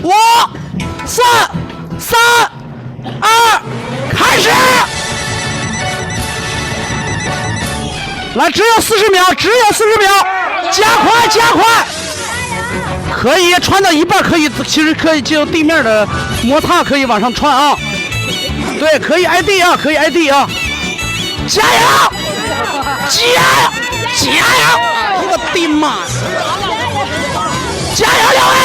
5、4、3、2，开始！来，只有40秒，只有40秒，加快，加快！可以穿到一半，可以，其实可以借由地面的摩擦，可以往上穿啊。对，可以挨地啊，可以挨地啊！加油！加油！加油！我的妈！加油，两位！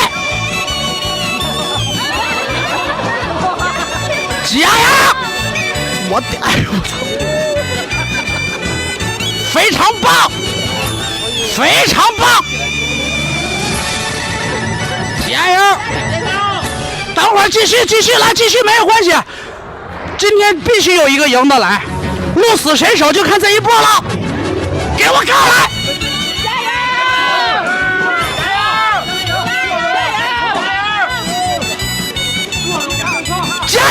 加油！我的，哎呦我操！非常棒，非常棒！加油！等会儿继续来，继续没有关系。今天必须有一个赢的来，鹿死谁手就看这一波了。给我干来！加油！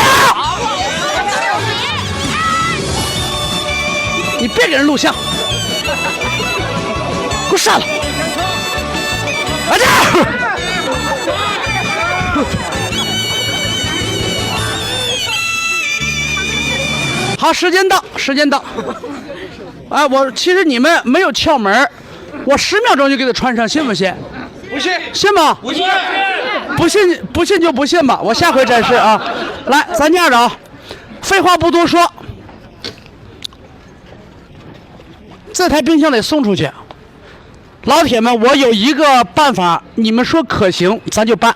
你别给人录像，给我删了！啊这！好，时间到，时间到。哎，其实你们没有窍门，我10秒钟就给他穿上，信不信？不信？信吗？不信？不信就不信吧，我下回展示啊。来，咱这样的啊，废话不多说，这台冰箱得送出去。老铁们，我有一个办法，你们说可行，咱就办。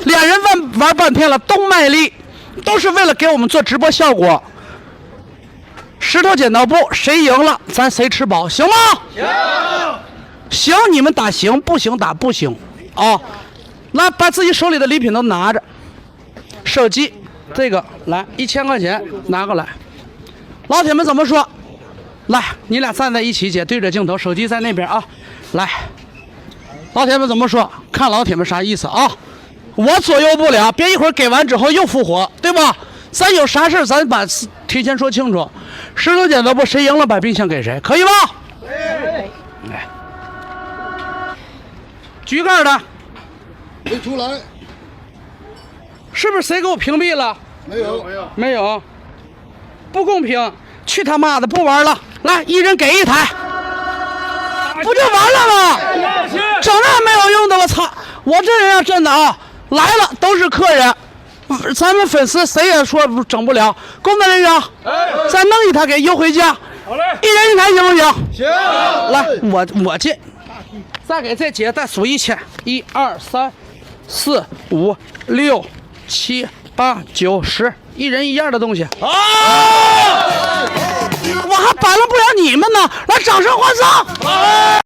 俩人玩半天了，都卖力，都是为了给我们做直播效果。石头剪刀布，谁赢了咱谁吃饱，行吗？行，你们打行，不行打不行啊！来，把自己手里的礼品都拿着，手机这个来1000块钱拿过来。老铁们怎么说？来，你俩站在一起，姐对着镜头，手机在那边啊。来，老铁们怎么说？看老铁们啥意思啊？我左右不了，别一会儿给完之后又复活，对吧？咱有啥事咱把提前说清楚。石头剪刀布，谁赢了把冰箱给谁，可以吗？来，举盖的没出来，是不是谁给我屏蔽了？没有，不公平！去他妈的，不玩了！来，一人给一台，不就完了吗？整那没有用的，我操！我这人啊，真的啊，来了都是客人。咱们粉丝谁也说整不了，工作人员，再弄一台给邮回家，好嘞，一人一台行不行？行。来，我这，再给这姐再数1000，1、2、3、4、5、6、7、8、9、10，一人一样的东西。好，我还摆弄不了你们呢，来，掌声欢送！